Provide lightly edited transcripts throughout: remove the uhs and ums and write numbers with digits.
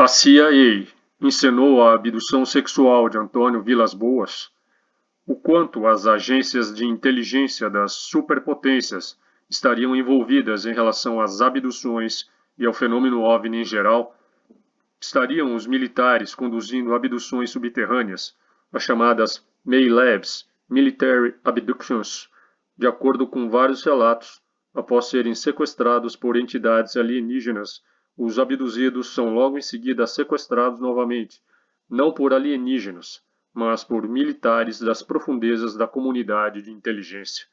A CIA encenou a abdução sexual de Antônio Vilas-Boas. O quanto as agências de inteligência das superpotências estariam envolvidas em relação às abduções e ao fenômeno OVNI em geral? Estariam os militares conduzindo abduções subterrâneas, as chamadas MALABs, Military Abductions, de acordo com vários relatos, após serem sequestrados por entidades alienígenas, os abduzidos são logo em seguida sequestrados novamente, não por alienígenas, mas por militares das profundezas da comunidade de inteligência.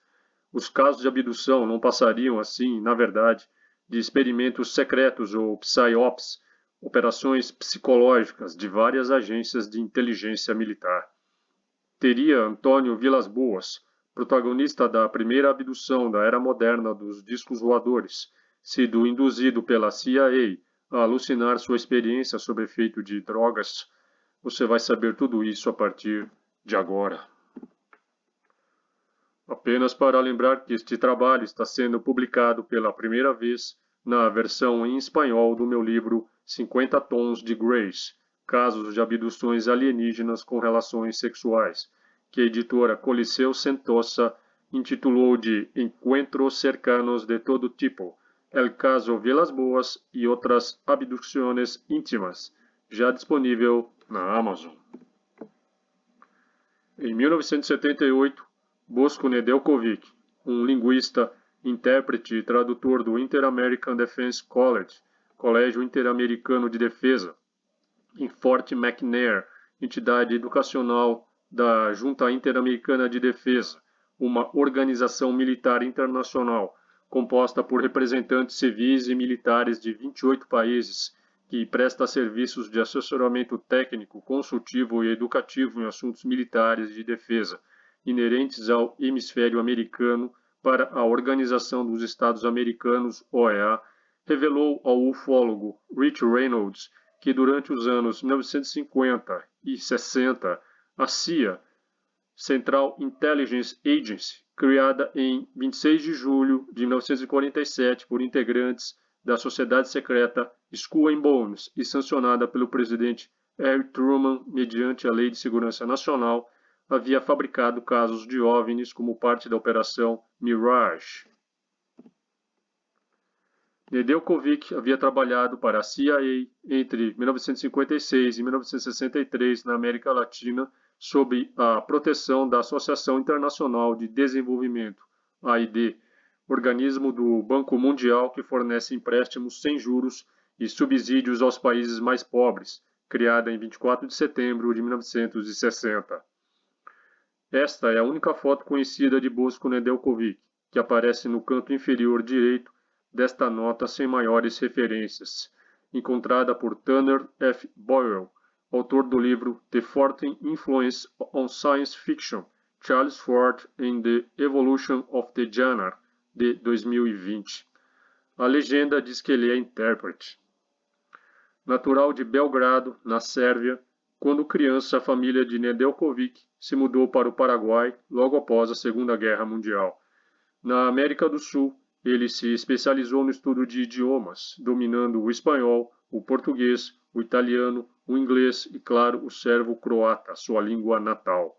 Os casos de abdução não passariam, assim, na verdade, de experimentos secretos ou PSYOPs, operações psicológicas de várias agências de inteligência militar. Teria Antônio Vilas-Boas, protagonista da primeira abdução da era moderna dos discos voadores, sido induzido pela CIA a alucinar sua experiência sob efeito de drogas? Você vai saber tudo isso a partir de agora. Apenas para lembrar que este trabalho está sendo publicado pela primeira vez na versão em espanhol do meu livro 50 Tons de Grace, Casos de Abduções Alienígenas com Relações Sexuais, que a editora Coliseu Sentosa intitulou de Encuentros Cercanos de Todo Tipo, El Caso Vilas-Boas e Outras Abduções Íntimas, já disponível na Amazon. Em 1978, Boško Nedeljković, linguista, intérprete e tradutor do Inter-American Defense College, Colégio Interamericano de Defesa, em Fort McNair, entidade educacional da Junta Interamericana de Defesa, uma organização militar internacional composta por representantes civis e militares de 28 países, que presta serviços de assessoramento técnico, consultivo e educativo em assuntos militares de defesa, inerentes ao hemisfério americano para a Organização dos Estados Americanos, OEA, revelou ao ufólogo Rich Reynolds que durante os anos 1950 e 60, a CIA, Central Intelligence Agency, criada em 26 de julho de 1947 por integrantes da sociedade secreta Skull and Bones e sancionada pelo presidente Harry Truman mediante a Lei de Segurança Nacional, havia fabricado casos de OVNIs como parte da Operação Mirage. Nedeljković havia trabalhado para a CIA entre 1956 e 1963 na América Latina sob a proteção da Associação Internacional de Desenvolvimento, AID, organismo do Banco Mundial que fornece empréstimos sem juros e subsídios aos países mais pobres, criada em 24 de setembro de 1960. Esta é a única foto conhecida de Boško Nedeljković, que aparece no canto inferior direito desta nota sem maiores referências, encontrada por Tanner F. Boyle, autor do livro The Fortean Influence on Science Fiction, Charles Fort and the Evolution of the Genre, de 2020. A legenda diz que ele é intérprete. Natural de Belgrado, na Sérvia, quando criança, a família de Nedeljković se mudou para o Paraguai logo após a Segunda Guerra Mundial. Na América do Sul, ele se especializou no estudo de idiomas, dominando o espanhol, o português, o italiano, o inglês e, claro, o sérvio-croata, sua língua natal.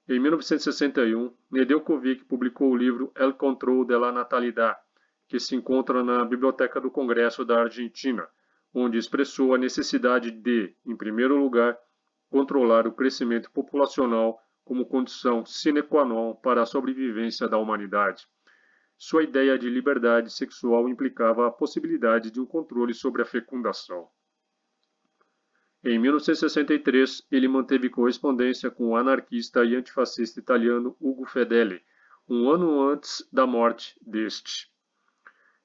Em 1961, Nedeljković publicou o livro El Control de la Natalidad, que se encontra na Biblioteca do Congresso da Argentina, onde expressou a necessidade de, em primeiro lugar, controlar o crescimento populacional como condição sine qua non para a sobrevivência da humanidade. Sua ideia de liberdade sexual implicava a possibilidade de um controle sobre a fecundação. Em 1963, ele manteve correspondência com o anarquista e antifascista italiano Ugo Fedeli, um ano antes da morte deste.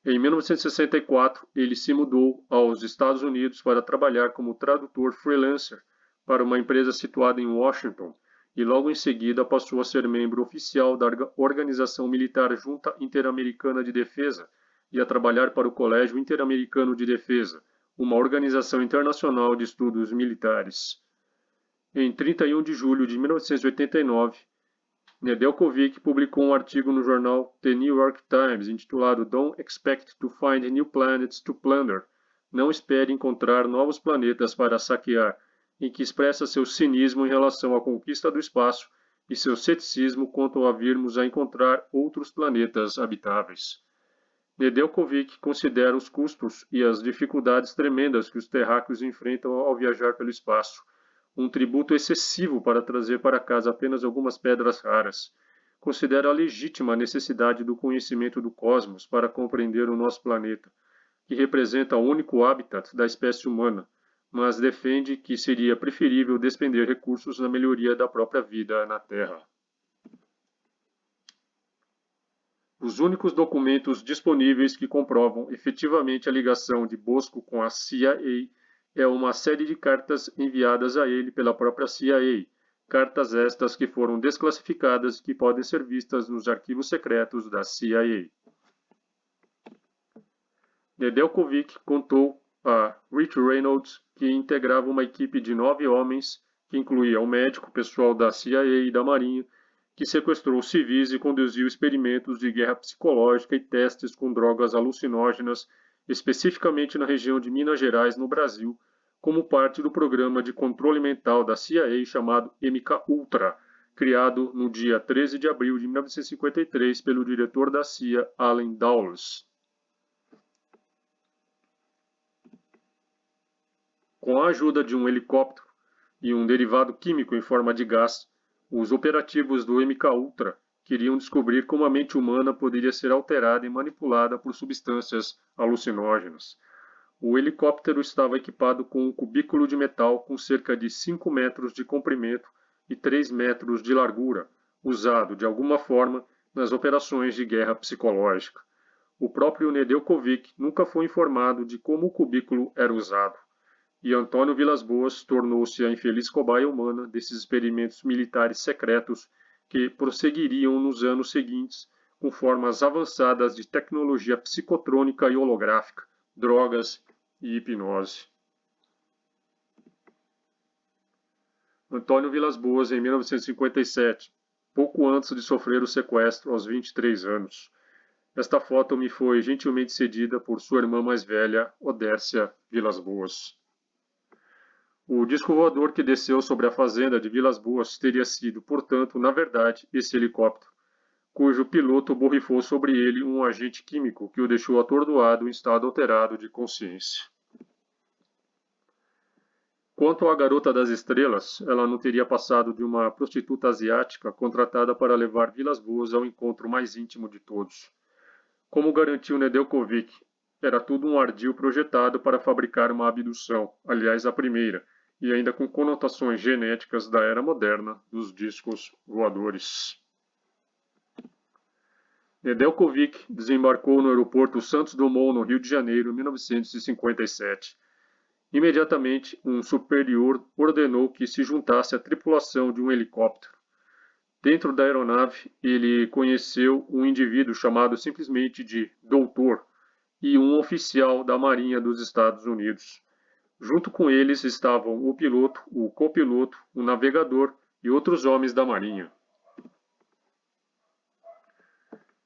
Em 1964, ele se mudou aos Estados Unidos para trabalhar como tradutor freelancer para uma empresa situada em Washington, e logo em seguida passou a ser membro oficial da Organização Militar Junta Interamericana de Defesa e a trabalhar para o Colégio Interamericano de Defesa, uma organização internacional de estudos militares. Em 31 de julho de 1989, Nedeljković publicou um artigo no jornal The New York Times intitulado Don't Expect to Find New Planets to Plunder, não espere encontrar novos planetas para saquear, em que expressa seu cinismo em relação à conquista do espaço e seu ceticismo quanto a virmos a encontrar outros planetas habitáveis. Nedeljkovic considera os custos e as dificuldades tremendas que os terráqueos enfrentam ao viajar pelo espaço, um tributo excessivo para trazer para casa apenas algumas pedras raras. Considera legítima a necessidade do conhecimento do cosmos para compreender o nosso planeta, que representa o único habitat da espécie humana, mas defende que seria preferível despender recursos na melhoria da própria vida na Terra. Os únicos documentos disponíveis que comprovam efetivamente a ligação de Bosco com a CIA é uma série de cartas enviadas a ele pela própria CIA, cartas estas que foram desclassificadas e que podem ser vistas nos arquivos secretos da CIA. Nedeljkovic contou a Rich Reynolds que integrava uma equipe de 9 homens, que incluía um médico, pessoal da CIA e da Marinha, que sequestrou civis e conduziu experimentos de guerra psicológica e testes com drogas alucinógenas, especificamente na região de Minas Gerais, no Brasil, como parte do programa de controle mental da CIA chamado MK-Ultra, criado no dia 13 de abril de 1953 pelo diretor da CIA, Allen Dulles. Com a ajuda de um helicóptero e um derivado químico em forma de gás, os operativos do MK-Ultra queriam descobrir como a mente humana poderia ser alterada e manipulada por substâncias alucinógenas. O helicóptero estava equipado com um cubículo de metal com cerca de 5 metros de comprimento e 3 metros de largura, usado, de alguma forma, nas operações de guerra psicológica. O próprio Nedeljkovic nunca foi informado de como o cubículo era usado, e Antônio Vilas-Boas tornou-se a infeliz cobaia humana desses experimentos militares secretos que prosseguiriam nos anos seguintes com formas avançadas de tecnologia psicotrônica e holográfica, drogas e hipnose. Antônio Vilas-Boas, em 1957, pouco antes de sofrer o sequestro aos 23 anos. Esta foto me foi gentilmente cedida por sua irmã mais velha, Odércia Vilas-Boas. O disco voador que desceu sobre a fazenda de Vilas-Boas teria sido, portanto, na verdade, esse helicóptero, cujo piloto borrifou sobre ele um agente químico que o deixou atordoado em estado alterado de consciência. Quanto à Garota das Estrelas, ela não teria passado de uma prostituta asiática contratada para levar Vilas-Boas ao encontro mais íntimo de todos. Como garantiu Nedeljkovic, era tudo um ardil projetado para fabricar uma abdução, aliás a primeira, e ainda com conotações genéticas da era moderna dos discos voadores. Nedeljkovic desembarcou no aeroporto Santos Dumont, no Rio de Janeiro, em 1957. Imediatamente, um superior ordenou que se juntasse à tripulação de um helicóptero. Dentro da aeronave, ele conheceu um indivíduo chamado simplesmente de Doutor e um oficial da Marinha dos Estados Unidos. Junto com eles estavam o piloto, o copiloto, o navegador e outros homens da Marinha.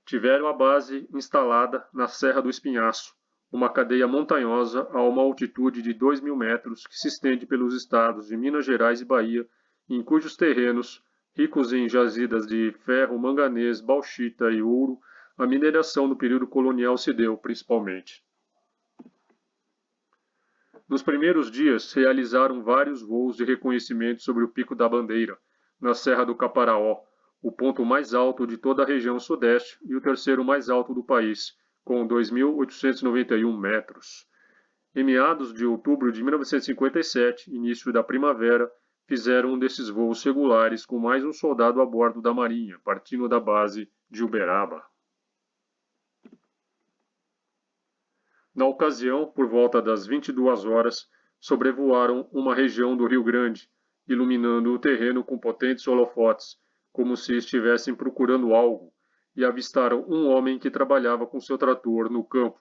Tiveram a base instalada na Serra do Espinhaço, uma cadeia montanhosa a uma altitude de 2.000 metros que se estende pelos estados de Minas Gerais e Bahia, em cujos terrenos, ricos em jazidas de ferro, manganês, bauxita e ouro, a mineração no período colonial se deu principalmente. Nos primeiros dias, realizaram vários voos de reconhecimento sobre o Pico da Bandeira, na Serra do Caparaó, o ponto mais alto de toda a região sudeste e o terceiro mais alto do país, com 2.891 metros. Em meados de outubro de 1957, início da primavera, fizeram um desses voos regulares com mais um soldado a bordo da Marinha, partindo da base de Uberaba. Na ocasião, por volta das 22 horas, sobrevoaram uma região do Rio Grande, iluminando o terreno com potentes holofotes, como se estivessem procurando algo, e avistaram um homem que trabalhava com seu trator no campo.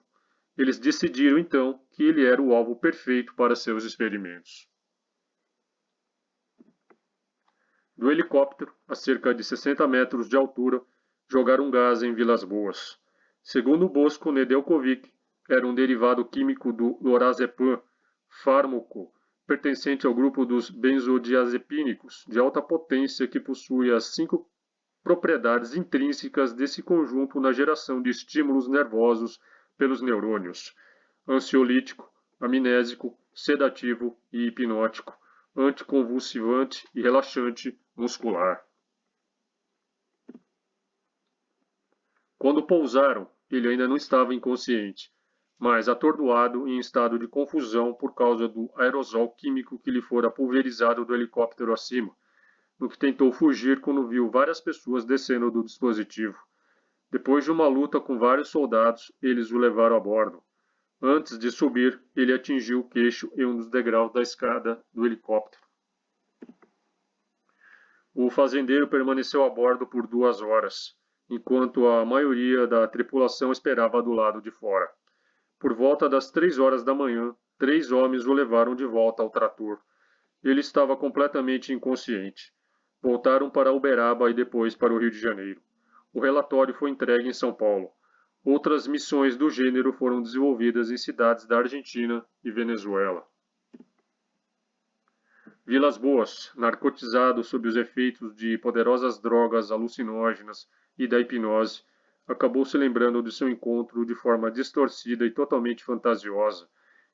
Eles decidiram, então, que ele era o alvo perfeito para seus experimentos. Do helicóptero, a cerca de 60 metros de altura, jogaram gás em Vilas-Boas. Segundo Bosco Nedeljkovic, era um derivado químico do lorazepam, fármaco pertencente ao grupo dos benzodiazepínicos de alta potência que possui as 5 propriedades intrínsecas desse conjunto na geração de estímulos nervosos pelos neurônios: ansiolítico, amnésico, sedativo e hipnótico, anticonvulsivante e relaxante muscular. Quando pousaram, ele ainda não estava inconsciente, mas atordoado e em estado de confusão por causa do aerosol químico que lhe fora pulverizado do helicóptero acima, no que tentou fugir quando viu várias pessoas descendo do dispositivo. Depois de uma luta com vários soldados, eles o levaram a bordo. Antes de subir, ele atingiu o queixo em um dos degraus da escada do helicóptero. O fazendeiro permaneceu a bordo por 2 horas, enquanto a maioria da tripulação esperava do lado de fora. Por volta das 3 horas da manhã, 3 homens o levaram de volta ao trator. Ele estava completamente inconsciente. Voltaram para Uberaba e depois para o Rio de Janeiro. O relatório foi entregue em São Paulo. Outras missões do gênero foram desenvolvidas em cidades da Argentina e Venezuela. Vilas Boas, narcotizado sob os efeitos de poderosas drogas alucinógenas e da hipnose, acabou se lembrando de seu encontro de forma distorcida e totalmente fantasiosa,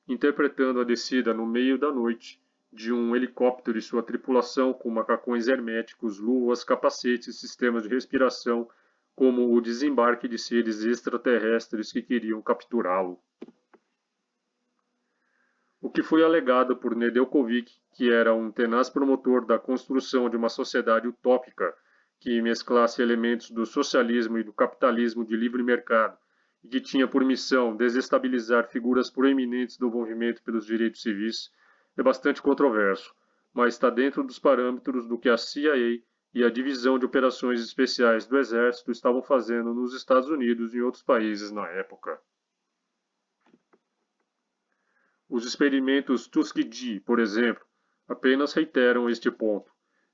interpretando a descida no meio da noite de um helicóptero e sua tripulação com macacões herméticos, luvas, capacetes e sistemas de respiração, como o desembarque de seres extraterrestres que queriam capturá-lo. O que foi alegado por Nedeljkovic, que era um tenaz promotor da construção de uma sociedade utópica que mesclasse elementos do socialismo e do capitalismo de livre mercado e que tinha por missão desestabilizar figuras proeminentes do movimento pelos direitos civis, é bastante controverso, mas está dentro dos parâmetros do que a CIA e a Divisão de Operações Especiais do Exército estavam fazendo nos Estados Unidos e em outros países na época. Os experimentos Tuskegee, por exemplo, apenas reiteram este ponto.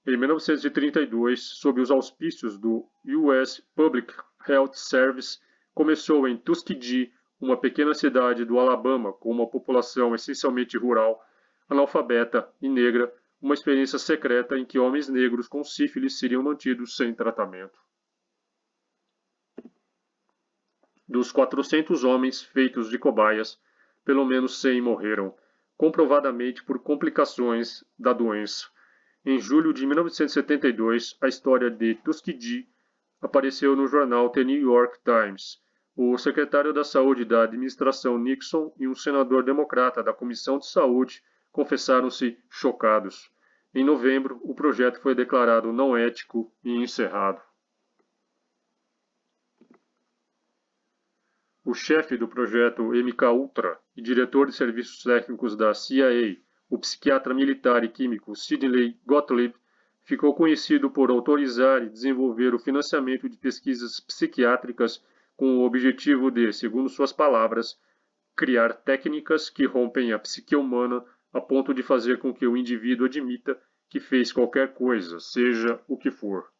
Em 1932, sob os auspícios do US Public Health Service, começou em Tuskegee, uma pequena cidade do Alabama com uma população essencialmente rural, analfabeta e negra, uma experiência secreta em que homens negros com sífilis seriam mantidos sem tratamento. Dos 400 homens feitos de cobaias, pelo menos 100 morreram, comprovadamente por complicações da doença. Em julho de 1972, a história de Tuskegee apareceu no jornal The New York Times. O secretário da Saúde da administração Nixon e um senador democrata da Comissão de Saúde confessaram-se chocados. Em novembro, o projeto foi declarado não ético e encerrado. O chefe do projeto MK-Ultra e diretor de serviços técnicos da CIA, o psiquiatra militar e químico Sidney Gottlieb, ficou conhecido por autorizar e desenvolver o financiamento de pesquisas psiquiátricas com o objetivo de, segundo suas palavras, criar técnicas que rompem a psique humana a ponto de fazer com que o indivíduo admita que fez qualquer coisa, seja o que for.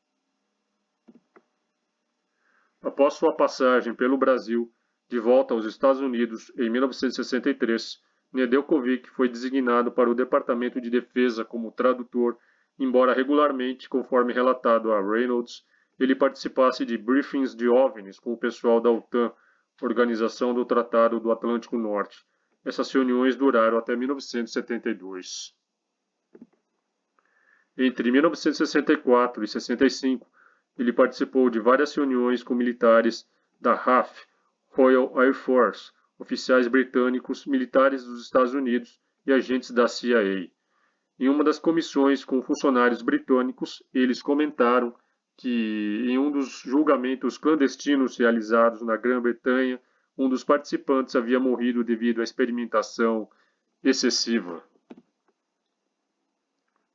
Após sua passagem pelo Brasil, de volta aos Estados Unidos em 1963, Nedeljkovic foi designado para o Departamento de Defesa como tradutor, embora regularmente, conforme relatado a Reynolds, ele participasse de briefings de OVNIs com o pessoal da OTAN, Organização do Tratado do Atlântico Norte. Essas reuniões duraram até 1972. Entre 1964 e 65, ele participou de várias reuniões com militares da RAF, Royal Air Force, oficiais britânicos, militares dos Estados Unidos e agentes da CIA. Em uma das comissões com funcionários britânicos, eles comentaram que, em um dos julgamentos clandestinos realizados na Grã-Bretanha, um dos participantes havia morrido devido à experimentação excessiva.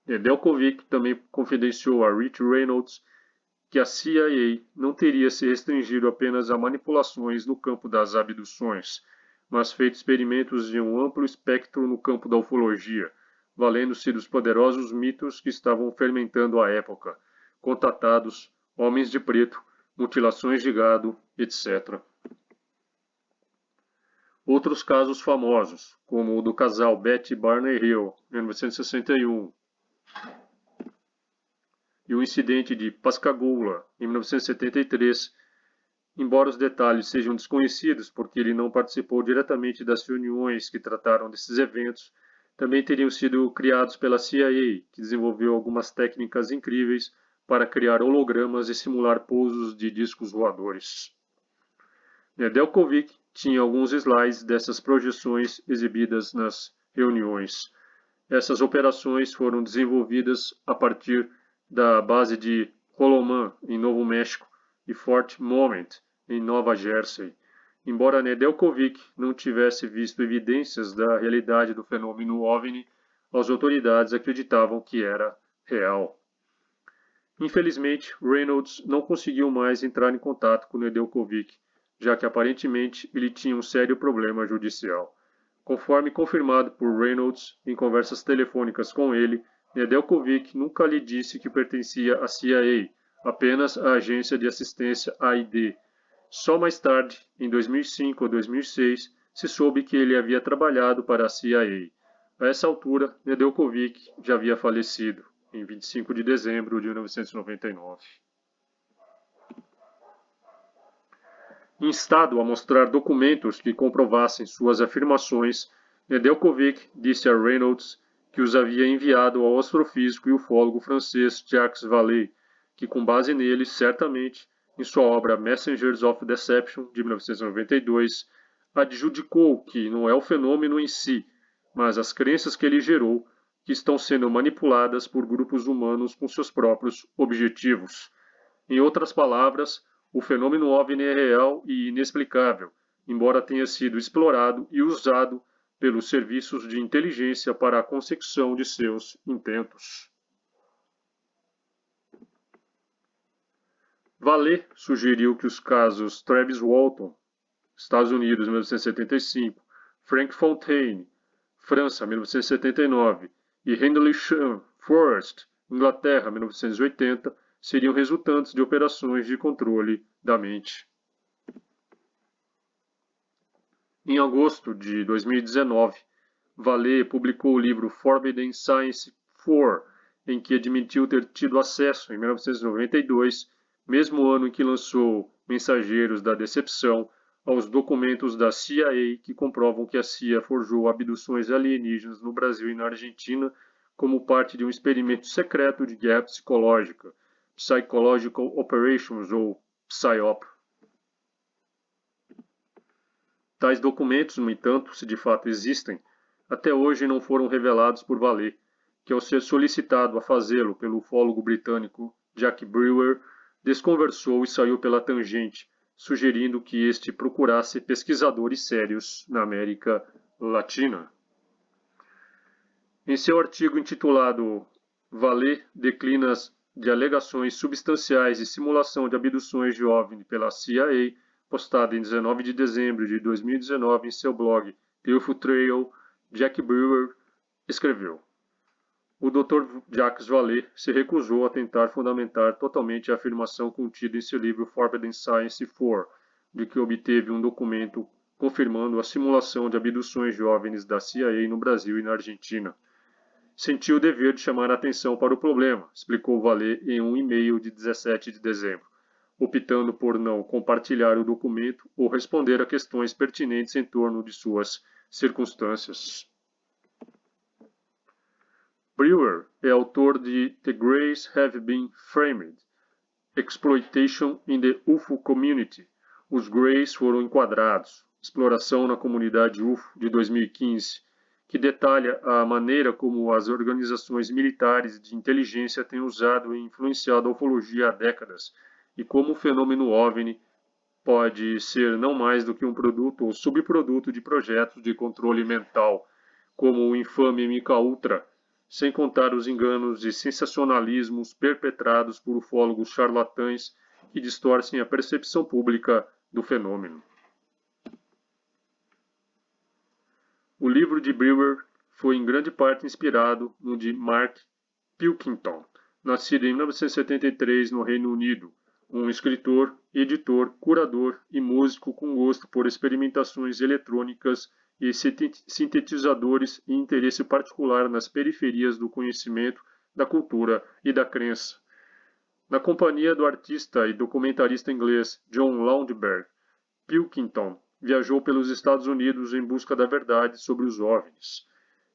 Nedeljkovic também confidenciou a Rich Reynolds que a CIA não teria se restringido apenas a manipulações no campo das abduções, mas feito experimentos de um amplo espectro no campo da ufologia, valendo-se dos poderosos mitos que estavam fermentando à época, contatados, homens de preto, mutilações de gado, etc. Outros casos famosos, como o do casal Betty Barney Hill, 1961, e o incidente de Pascagoula, em 1973, embora os detalhes sejam desconhecidos porque ele não participou diretamente das reuniões que trataram desses eventos, também teriam sido criados pela CIA, que desenvolveu algumas técnicas incríveis para criar hologramas e simular pousos de discos voadores. Nedeljkovic tinha alguns slides dessas projeções exibidas nas reuniões. Essas operações foram desenvolvidas a partir da base de Holloman, em Novo México, e Fort Moment, em Nova Jersey. Embora Nedeljkovic não tivesse visto evidências da realidade do fenômeno OVNI, as autoridades acreditavam que era real. Infelizmente, Reynolds não conseguiu mais entrar em contato com Nedeljkovic, já que aparentemente ele tinha um sério problema judicial. Conforme confirmado por Reynolds em conversas telefônicas com ele, Nedeljkovic nunca lhe disse que pertencia à CIA, apenas à Agência de Assistência AID. Só mais tarde, em 2005 ou 2006, se soube que ele havia trabalhado para a CIA. A essa altura, Nedeljkovic já havia falecido, em 25 de dezembro de 1999. Instado a mostrar documentos que comprovassem suas afirmações, Nedeljkovic disse a Reynolds que os havia enviado ao astrofísico e ufólogo francês Jacques Vallée, que com base neles, certamente, em sua obra Messengers of Deception, de 1992, adjudicou que não é o fenômeno em si, mas as crenças que ele gerou, que estão sendo manipuladas por grupos humanos com seus próprios objetivos. Em outras palavras, o fenômeno OVNI é real e inexplicável, embora tenha sido explorado e usado pelos serviços de inteligência para a consecução de seus intentos. Vallée sugeriu que os casos Travis Walton, Estados Unidos, 1975, Frank Fontaine, França, 1979, e Rendlesham Forest, Inglaterra, 1980, seriam resultantes de operações de controle da mente. Em agosto de 2019, Vallée publicou o livro Forbidden Science 4, em que admitiu ter tido acesso, em 1992, mesmo ano em que lançou Mensageiros da Decepção, aos documentos da CIA que comprovam que a CIA forjou abduções alienígenas no Brasil e na Argentina como parte de um experimento secreto de guerra psicológica, Psychological Operations, ou PSYOP. Tais documentos, no entanto, se de fato existem, até hoje não foram revelados por Vallée, que ao ser solicitado a fazê-lo pelo ufólogo britânico Jack Brewer, desconversou e saiu pela tangente, sugerindo que este procurasse pesquisadores sérios na América Latina. Em seu artigo intitulado Vallée declina de alegações substanciais de simulação de abduções de OVNI pela CIA, postado em 19 de dezembro de 2019 em seu blog The UFO Trail, Jack Brewer escreveu: o Dr. Jacques Vallée se recusou a tentar fundamentar totalmente a afirmação contida em seu livro Forbidden Science 4, de que obteve um documento confirmando a simulação de abduções de OVNIs da CIA no Brasil e na Argentina. Sentiu o dever de chamar a atenção para o problema, explicou Vallée em um e-mail de 17 de dezembro, optando por não compartilhar o documento ou responder a questões pertinentes em torno de suas circunstâncias. Brewer é autor de The Greys Have Been Framed, Exploitation in the UFO Community. Os Greys foram enquadrados, Exploração na Comunidade UFO, de 2015, que detalha a maneira como as organizações militares de inteligência têm usado e influenciado a ufologia há décadas, e como o fenômeno OVNI pode ser não mais do que um produto ou subproduto de projetos de controle mental, como o infame MKUltra, sem contar os enganos e sensacionalismos perpetrados por ufólogos charlatães que distorcem a percepção pública do fenômeno. O livro de Brewer foi em grande parte inspirado no de Mark Pilkington, nascido em 1973 no Reino Unido, um escritor, editor, curador e músico com gosto por experimentações eletrônicas e sintetizadores e interesse particular nas periferias do conhecimento, da cultura e da crença. Na companhia do artista e documentarista inglês John Loudberg, Pilkington viajou pelos Estados Unidos em busca da verdade sobre os OVNIs.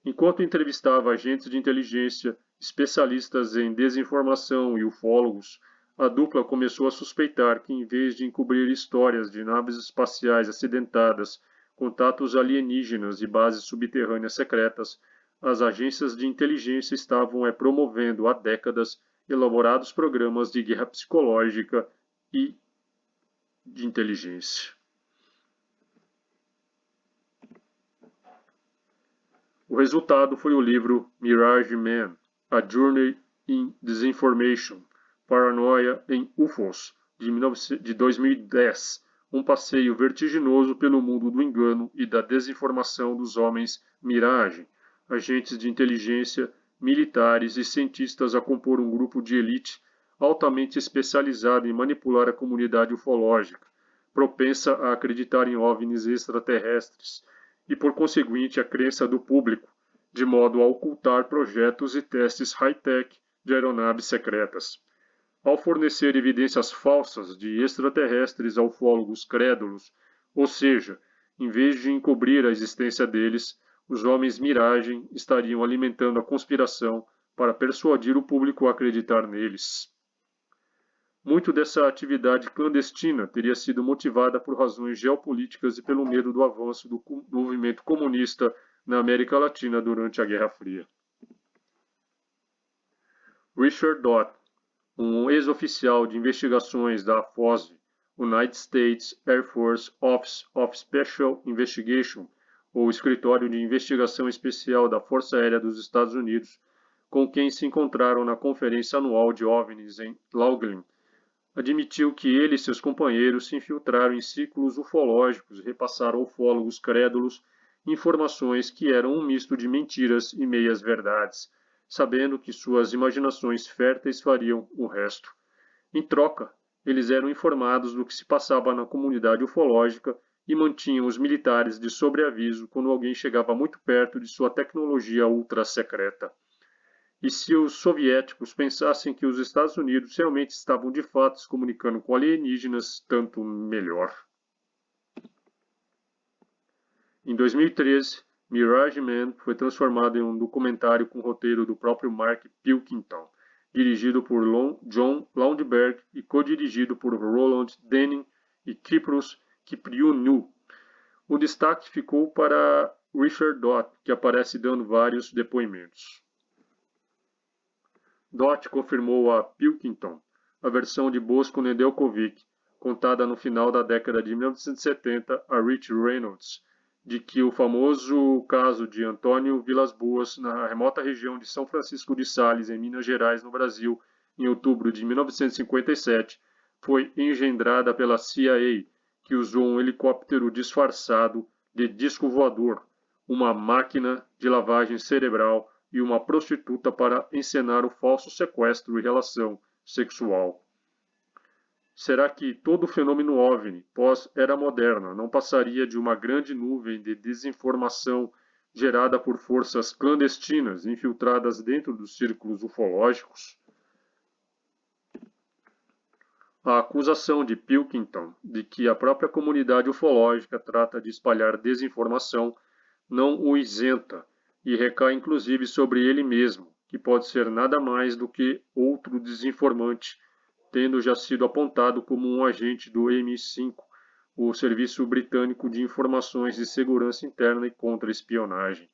Enquanto entrevistava agentes de inteligência, especialistas em desinformação e ufólogos, a dupla começou a suspeitar que, em vez de encobrir histórias de naves espaciais acidentadas, contatos alienígenas e bases subterrâneas secretas, as agências de inteligência estavam promovendo há décadas elaborados programas de guerra psicológica e de inteligência. O resultado foi o livro Mirage Man, A Journey in Disinformation, Paranoia em UFOs, de 2010, um passeio vertiginoso pelo mundo do engano e da desinformação dos homens Mirage, agentes de inteligência, militares e cientistas a compor um grupo de elite altamente especializado em manipular a comunidade ufológica, propensa a acreditar em OVNIs extraterrestres, e por conseguinte a crença do público, de modo a ocultar projetos e testes high-tech de aeronaves secretas. Ao fornecer evidências falsas de extraterrestres a ufólogos crédulos, ou seja, em vez de encobrir a existência deles, os homens Mirage estariam alimentando a conspiração para persuadir o público a acreditar neles. Muito dessa atividade clandestina teria sido motivada por razões geopolíticas e pelo medo do avanço do movimento comunista na América Latina durante a Guerra Fria. Richard Dodd, um ex-oficial de investigações da FOSB, United States Air Force Office of Special Investigation, ou Escritório de Investigação Especial da Força Aérea dos Estados Unidos, com quem se encontraram na Conferência Anual de OVNIs em Laughlin, admitiu que ele e seus companheiros se infiltraram em círculos ufológicos e repassaram a ufólogos crédulos informações que eram um misto de mentiras e meias-verdades, sabendo que suas imaginações férteis fariam o resto. Em troca, eles eram informados do que se passava na comunidade ufológica e mantinham os militares de sobreaviso quando alguém chegava muito perto de sua tecnologia ultra-secreta. E se os soviéticos pensassem que os Estados Unidos realmente estavam de fato se comunicando com alienígenas, tanto melhor. Em 2013, Mirage Man foi transformado em um documentário com roteiro do próprio Mark Pilkington, dirigido por John Loudberg e co-dirigido por Roland Denning e Kypros Kyprianou. O destaque ficou para Richard Dodd, que aparece dando vários depoimentos. Dodd confirmou a Pilkington a versão de Bosko Nedeljkovic, contada no final da década de 1970 a Rich Reynolds, de que o famoso caso de Antônio Vilas Boas na remota região de São Francisco de Sales, em Minas Gerais, no Brasil, em outubro de 1957, foi engendrada pela CIA, que usou um helicóptero disfarçado de disco voador, uma máquina de lavagem cerebral e uma prostituta para encenar o falso sequestro e relação sexual. Será que todo o fenômeno OVNI pós-era moderna não passaria de uma grande nuvem de desinformação gerada por forças clandestinas infiltradas dentro dos círculos ufológicos? A acusação de Pilkington de que a própria comunidade ufológica trata de espalhar desinformação não o isenta e recai inclusive sobre ele mesmo, que pode ser nada mais do que outro desinformante, tendo já sido apontado como um agente do MI5, o Serviço Britânico de Informações de Segurança Interna e Contra-Espionagem.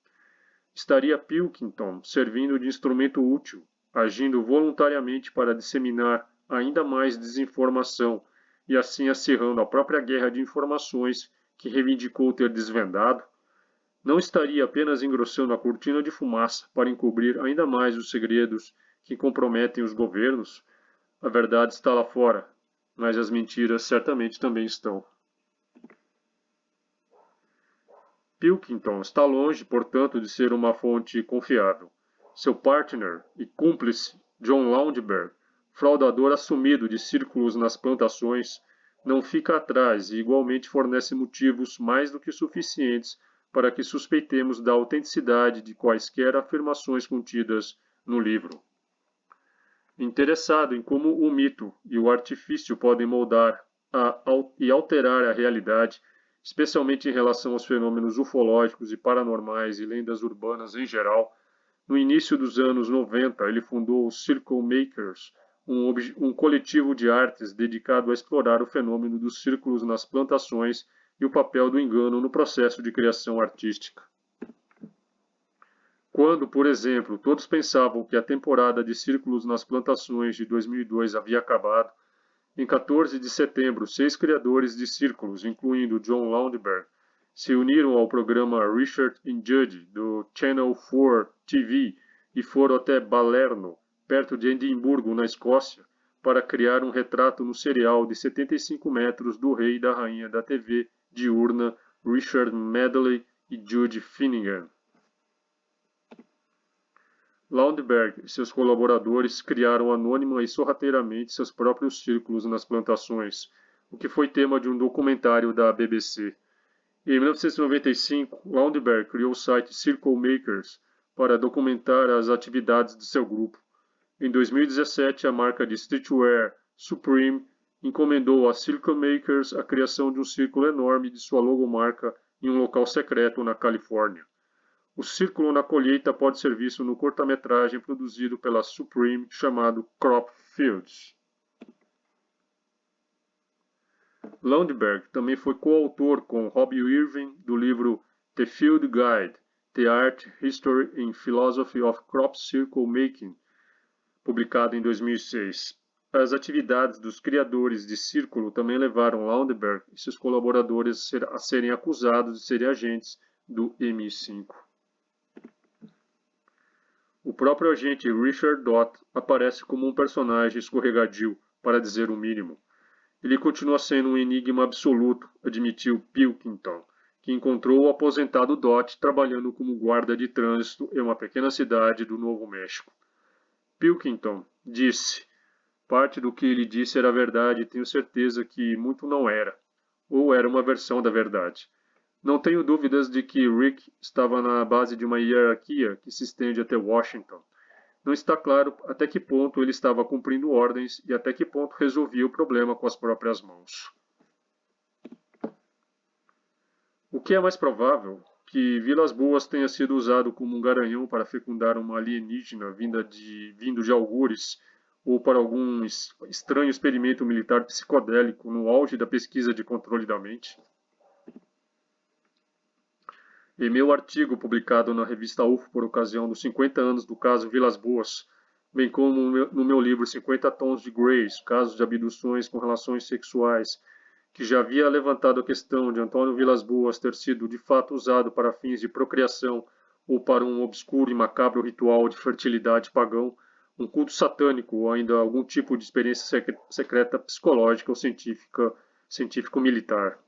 Estaria Pilkington servindo de instrumento útil, agindo voluntariamente para disseminar ainda mais desinformação e assim acirrando a própria guerra de informações que reivindicou ter desvendado? Não estaria apenas engrossando a cortina de fumaça para encobrir ainda mais os segredos que comprometem os governos? A verdade está lá fora, mas as mentiras certamente também estão. Pilkington está longe, portanto, de ser uma fonte confiável. Seu partner e cúmplice, John Loudberg, fraudador assumido de círculos nas plantações, não fica atrás e igualmente fornece motivos mais do que suficientes para que suspeitemos da autenticidade de quaisquer afirmações contidas no livro. Interessado em como o mito e o artifício podem moldar e alterar a realidade, especialmente em relação aos fenômenos ufológicos e paranormais e lendas urbanas em geral, no início dos anos 90 ele fundou o Circle Makers, um coletivo de artes dedicado a explorar o fenômeno dos círculos nas plantações e o papel do engano no processo de criação artística. Quando, por exemplo, todos pensavam que a temporada de círculos nas plantações de 2002 havia acabado, em 14 de setembro, 6 criadores de círculos, incluindo John Loudberg, se uniram ao programa Richard and Judd do Channel 4 TV e foram até Balerno, perto de Edimburgo, na Escócia, para criar um retrato no serial de 75 metros do rei e da rainha da TV diurna Richard Medley e Judd Finnegan. Loudberg e seus colaboradores criaram anônima e sorrateiramente seus próprios círculos nas plantações, o que foi tema de um documentário da BBC. Em 1995, Loudberg criou o site Circle Makers para documentar as atividades de seu grupo. Em 2017, a marca de streetwear Supreme encomendou a Circle Makers a criação de um círculo enorme de sua logomarca em um local secreto na Califórnia. O círculo na colheita pode ser visto no curta-metragem produzido pela Supreme chamado Crop Fields. Loudberg também foi coautor com Robbie Irving do livro The Field Guide: The Art, History and Philosophy of Crop Circle Making, publicado em 2006. As atividades dos criadores de círculo também levaram Loudberg e seus colaboradores a serem acusados de serem agentes do MI5. O próprio agente Richard Dott aparece como um personagem escorregadio, para dizer o mínimo. Ele continua sendo um enigma absoluto, admitiu Pilkington, que encontrou o aposentado Dott trabalhando como guarda de trânsito em uma pequena cidade do Novo México. Pilkington disse: parte do que ele disse era verdade e tenho certeza que muito não era, ou era uma versão da verdade. Não tenho dúvidas de que Rick estava na base de uma hierarquia que se estende até Washington. Não está claro até que ponto ele estava cumprindo ordens e até que ponto resolvia o problema com as próprias mãos. O que é mais provável? Que Vilas Boas tenha sido usado como um garanhão para fecundar uma alienígena vindo de algures, ou para algum estranho experimento militar psicodélico no auge da pesquisa de controle da mente? Em meu artigo publicado na revista UFO por ocasião dos 50 anos do caso Vilas Boas, bem como no meu livro 50 Tons de Greys, casos de abduções com relações sexuais, que já havia levantado a questão de Antônio Vilas Boas ter sido de fato usado para fins de procriação ou para um obscuro e macabro ritual de fertilidade pagão, um culto satânico ou ainda algum tipo de experiência secreta psicológica ou científico-militar.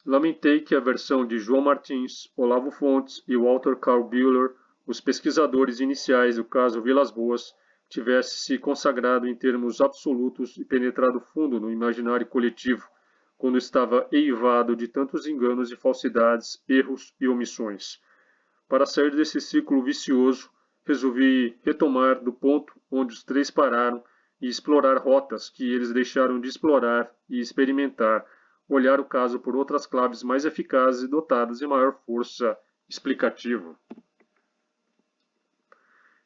Lamentei que a versão de João Martins, Olavo Fontes e Walter Carl Buehler, os pesquisadores iniciais do caso Vilas Boas, tivesse se consagrado em termos absolutos e penetrado fundo no imaginário coletivo, quando estava eivado de tantos enganos e falsidades, erros e omissões. Para sair desse ciclo vicioso, resolvi retomar do ponto onde os três pararam e explorar rotas que eles deixaram de explorar e experimentar, olhar o caso por outras claves mais eficazes e dotadas de maior força explicativa.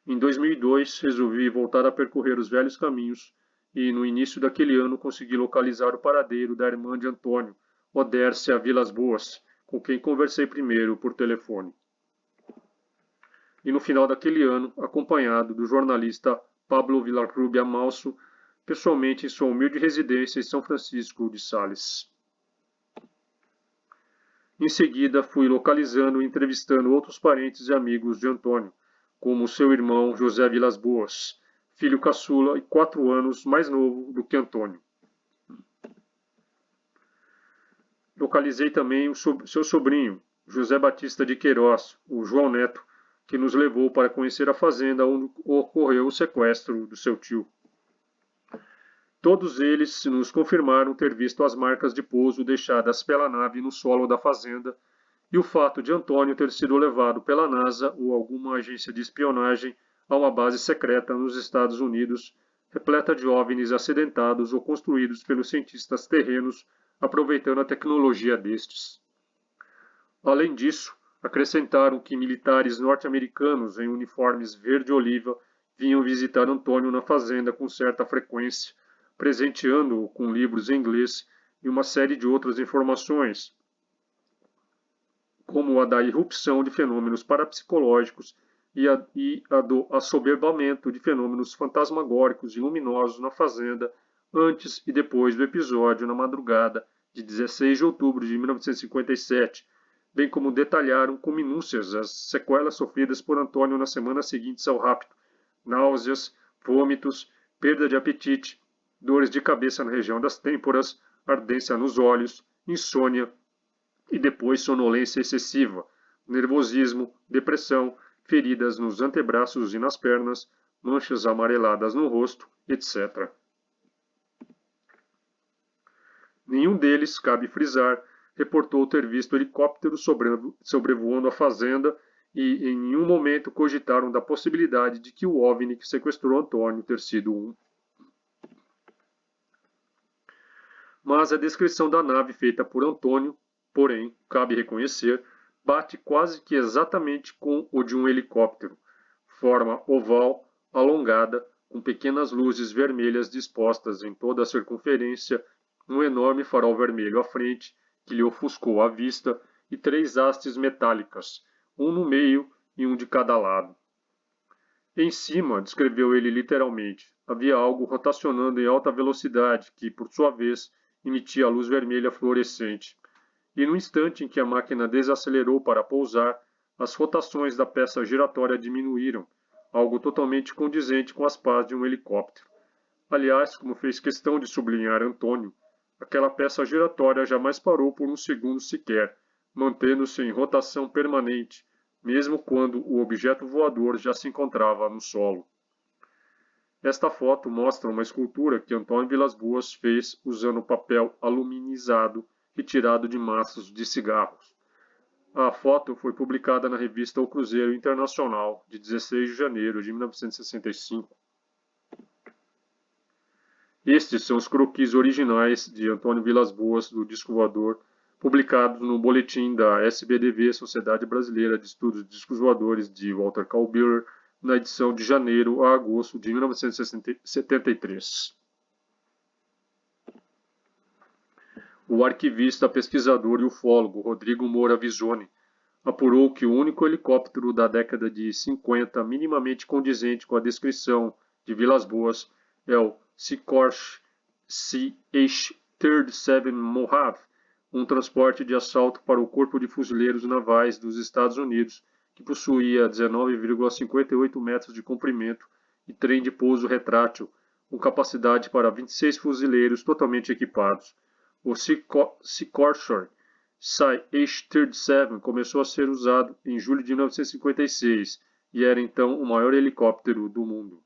Em 2002, resolvi voltar a percorrer os velhos caminhos e, no início daquele ano, consegui localizar o paradeiro da irmã de Antônio, Odércia Vilas Boas, com quem conversei primeiro por telefone. E no final daquele ano, acompanhado do jornalista Pablo Villarrubia Malso, pessoalmente em sua humilde residência em São Francisco de Sales. Em seguida, fui localizando e entrevistando outros parentes e amigos de Antônio, como seu irmão José Vilas Boas, filho caçula e 4 anos mais novo do que Antônio. Localizei também seu sobrinho, José Batista de Queiroz, o João Neto, que nos levou para conhecer a fazenda onde ocorreu o sequestro do seu tio. Todos eles nos confirmaram ter visto as marcas de pouso deixadas pela nave no solo da fazenda e o fato de Antônio ter sido levado pela NASA ou alguma agência de espionagem a uma base secreta nos Estados Unidos, repleta de OVNIs acidentados ou construídos pelos cientistas terrenos, aproveitando a tecnologia destes. Além disso, acrescentaram que militares norte-americanos em uniformes verde-oliva vinham visitar Antônio na fazenda com certa frequência, presenteando-o com livros em inglês e uma série de outras informações, como a da irrupção de fenômenos parapsicológicos e a do assoberbamento de fenômenos fantasmagóricos e luminosos na fazenda antes e depois do episódio na madrugada de 16 de outubro de 1957, bem como detalharam com minúcias as sequelas sofridas por Antônio nas semanas seguintes ao rapto: náuseas, vômitos, perda de apetite, dores de cabeça na região das têmporas, ardência nos olhos, insônia e depois sonolência excessiva, nervosismo, depressão, feridas nos antebraços e nas pernas, manchas amareladas no rosto, etc. Nenhum deles, cabe frisar, reportou ter visto helicópteros sobrevoando a fazenda e em nenhum momento cogitaram da possibilidade de que o OVNI que sequestrou Antônio ter sido um. Mas a descrição da nave feita por Antônio, porém, cabe reconhecer, bate quase que exatamente com o de um helicóptero, forma oval, alongada, com pequenas luzes vermelhas dispostas em toda a circunferência, um enorme farol vermelho à frente, que lhe ofuscou a vista, e 3 hastes metálicas, um no meio e um de cada lado. Em cima, descreveu ele literalmente, havia algo rotacionando em alta velocidade, que, por sua vez, emitia a luz vermelha fluorescente. E no instante em que a máquina desacelerou para pousar, as rotações da peça giratória diminuíram, algo totalmente condizente com as pás de um helicóptero. Aliás, como fez questão de sublinhar Antônio, aquela peça giratória jamais parou por um segundo sequer, mantendo-se em rotação permanente, mesmo quando o objeto voador já se encontrava no solo. Esta foto mostra uma escultura que Antônio Vilas-Boas fez usando papel aluminizado retirado de maços de cigarros. A foto foi publicada na revista O Cruzeiro Internacional, de 16 de janeiro de 1965. Estes são os croquis originais de Antônio Vilas-Boas do disco voador, publicados no boletim da SBDV, Sociedade Brasileira de Estudos de Discos Voadores, de Walter Kalbiller, na edição de janeiro a agosto de 1973. O arquivista, pesquisador e ufólogo Rodrigo Moura Visoni apurou que o único helicóptero da década de 50 minimamente condizente com a descrição de Vilas-Boas é o Sikorsky CH-37 Mojave, um transporte de assalto para o Corpo de Fuzileiros Navais dos Estados Unidos, que possuía 19,58 metros de comprimento e trem de pouso retrátil, com capacidade para 26 fuzileiros totalmente equipados. O Sikorsky CH-37 começou a ser usado em julho de 1956 e era então o maior helicóptero do mundo.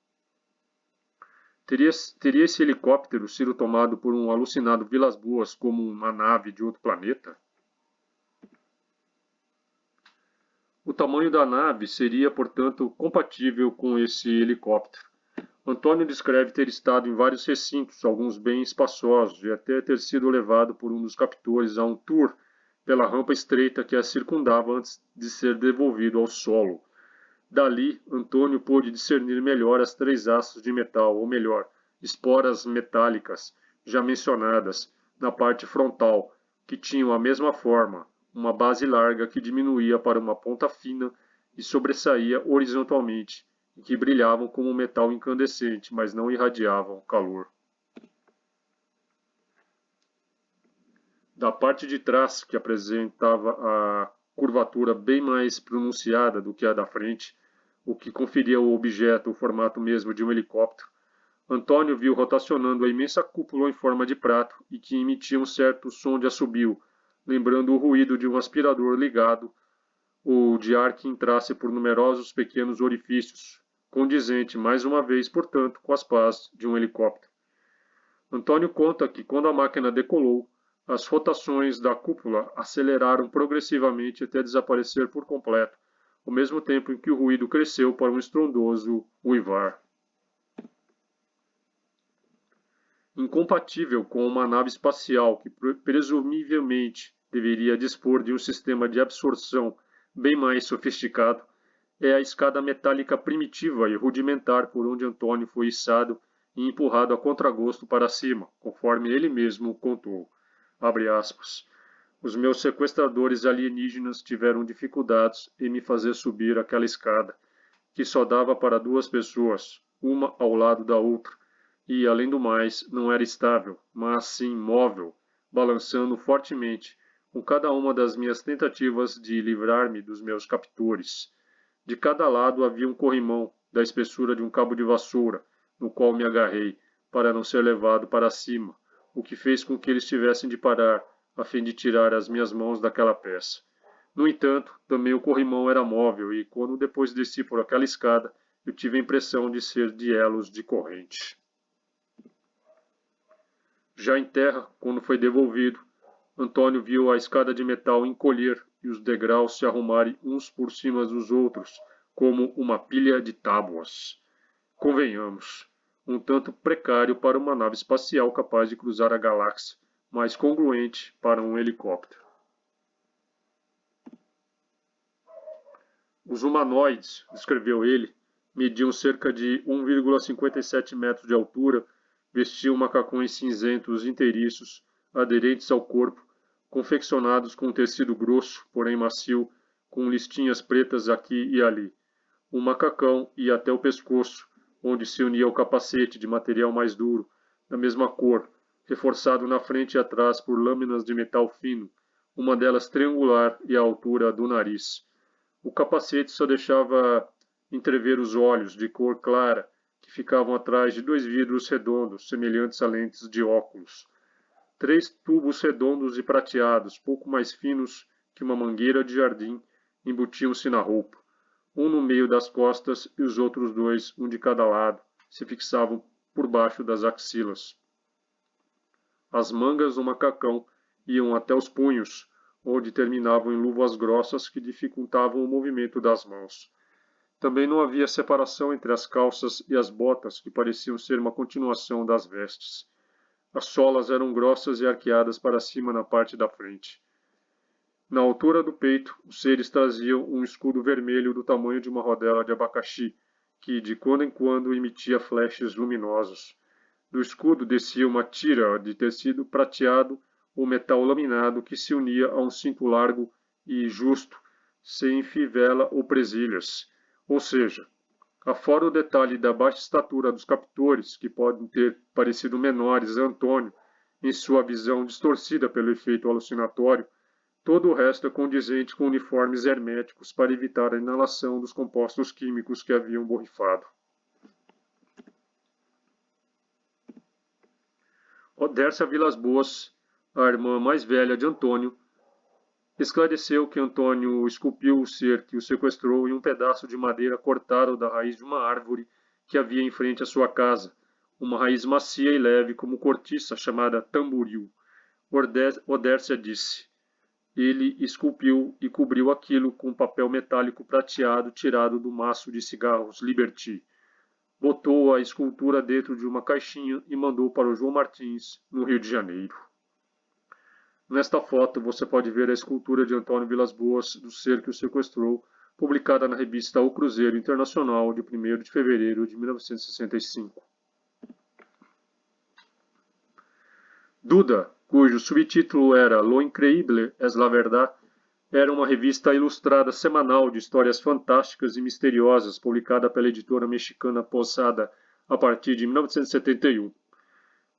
Teria esse helicóptero sido tomado por um alucinado Vilas-Boas como uma nave de outro planeta? O tamanho da nave seria, portanto, compatível com esse helicóptero. Antônio descreve ter estado em vários recintos, alguns bem espaçosos, e até ter sido levado por um dos captores a um tour pela rampa estreita que a circundava antes de ser devolvido ao solo. Dali, Antônio pôde discernir melhor as 3 hastes de metal, ou melhor, esporas metálicas, já mencionadas, na parte frontal, que tinham a mesma forma, uma base larga que diminuía para uma ponta fina e sobressaía horizontalmente, e que brilhavam como um metal incandescente, mas não irradiavam calor. Da parte de trás, que apresentava a curvatura bem mais pronunciada do que a da frente, o que conferia ao objeto o formato mesmo de um helicóptero, Antônio viu rotacionando a imensa cúpula em forma de prato e que emitia um certo som de assobio, lembrando o ruído de um aspirador ligado ou de ar que entrasse por numerosos pequenos orifícios, condizente mais uma vez, portanto, com as pás de um helicóptero. Antônio conta que, quando a máquina decolou, as rotações da cúpula aceleraram progressivamente até desaparecer por completo, ao mesmo tempo em que o ruído cresceu para um estrondoso uivar. Incompatível com uma nave espacial que presumivelmente deveria dispor de um sistema de absorção bem mais sofisticado, é a escada metálica primitiva e rudimentar por onde Antônio foi içado e empurrado a contragosto para cima, conforme ele mesmo contou. Abre aspas. Os meus sequestradores alienígenas tiveram dificuldades em me fazer subir aquela escada, que só dava para 2 pessoas, uma ao lado da outra, e, além do mais, não era estável, mas sim móvel, balançando fortemente com cada uma das minhas tentativas de livrar-me dos meus captores. De cada lado havia um corrimão da espessura de um cabo de vassoura, no qual me agarrei, para não ser levado para cima, o que fez com que eles tivessem de parar, a fim de tirar as minhas mãos daquela peça. No entanto, também o corrimão era móvel e, quando depois desci por aquela escada, eu tive a impressão de ser de elos de corrente. Já em terra, quando foi devolvido, Antônio viu a escada de metal encolher e os degraus se arrumarem uns por cima dos outros, como uma pilha de tábuas. Convenhamos, um tanto precário para uma nave espacial capaz de cruzar a galáxia, mas congruente para um helicóptero. Os humanoides, descreveu ele, mediam cerca de 1,57 metros de altura, vestiam macacões cinzentos inteiriços, aderentes ao corpo, confeccionados com tecido grosso, porém macio, com listinhas pretas aqui e ali. O macacão ia até o pescoço, onde se unia o capacete de material mais duro, da mesma cor, reforçado na frente e atrás por lâminas de metal fino, uma delas triangular e à altura do nariz. O capacete só deixava entrever os olhos, de cor clara, que ficavam atrás de 2 vidros redondos, semelhantes a lentes de óculos. 3 tubos redondos e prateados, pouco mais finos que uma mangueira de jardim, embutiam-se na roupa. Um no meio das costas e os outros 2, um de cada lado, se fixavam por baixo das axilas. As mangas do macacão iam até os punhos, onde terminavam em luvas grossas que dificultavam o movimento das mãos. Também não havia separação entre as calças e as botas, que pareciam ser uma continuação das vestes. As solas eram grossas e arqueadas para cima na parte da frente. Na altura do peito, os seres traziam um escudo vermelho do tamanho de uma rodela de abacaxi, que de quando em quando emitia flashes luminosos. Do escudo descia uma tira de tecido prateado ou metal laminado que se unia a um cinto largo e justo, sem fivela ou presilhas. Ou seja, afora o detalhe da baixa estatura dos captores, que podem ter parecido menores a Antônio em sua visão distorcida pelo efeito alucinatório, todo o resto é condizente com uniformes herméticos para evitar a inalação dos compostos químicos que haviam borrifado. Odércia Vilas Boas, a irmã mais velha de Antônio, esclareceu que Antônio esculpiu o ser que o sequestrou em um pedaço de madeira cortado da raiz de uma árvore que havia em frente à sua casa, uma raiz macia e leve como cortiça chamada tamboril. Odércia disse. Ele esculpiu e cobriu aquilo com papel metálico prateado tirado do maço de cigarros Liberty. Botou a escultura dentro de uma caixinha e mandou para o João Martins, no Rio de Janeiro. Nesta foto você pode ver a escultura de Antônio Vilas Boas do ser que o sequestrou, publicada na revista O Cruzeiro Internacional de 1º de fevereiro de 1965. Duda, cujo subtítulo era Lo Increíble es la Verdad, era uma revista ilustrada semanal de histórias fantásticas e misteriosas publicada pela editora mexicana Posada a partir de 1971.